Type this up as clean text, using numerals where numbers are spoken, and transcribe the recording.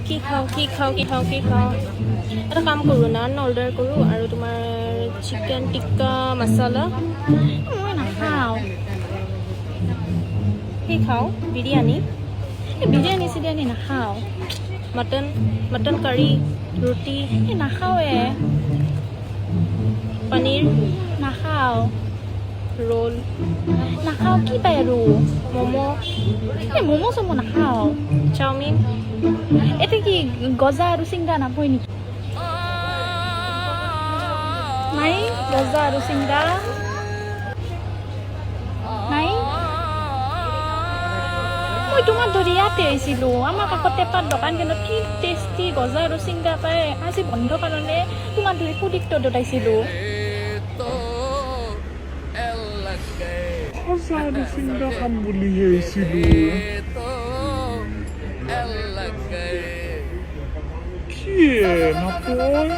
কি খাওঁ এটা কাম কৰোঁ নান অৰ্ডাৰ কৰোঁ আৰু তোমাৰ চিকেন টিক্কা মছলা মই নাখাওঁ কি খাওঁ বিৰিয়ানী চিৰিয়ানী নাখাওঁ মটন কাৰী ৰুটি নাখাওঁৱে পনীৰ নাখাওঁ ৰোল নাখাওঁ কি পায় আৰু ম'ম' ম'ম' চম' নাখাওঁ চাওমিন এতিয়া কি গজা আৰু চিংৰা নাপায় নেকি নাই গজা আৰু চিংৰা নাই মই তোমাৰ ধৰি ইয়াতে আহিছিলোঁ আমাৰ কাষতে পাত দোকান কিন্তু কি টেষ্টি গজা আৰু চিংৰা পায় আজি বন্ধ কাৰণে তোমাৰ ধৰি সুদীপ্ত দৌৰাইছিলোঁ সঁচা আৰু চিন্তা খাম বুলিহে আহিছিলোঁ কি নাপয়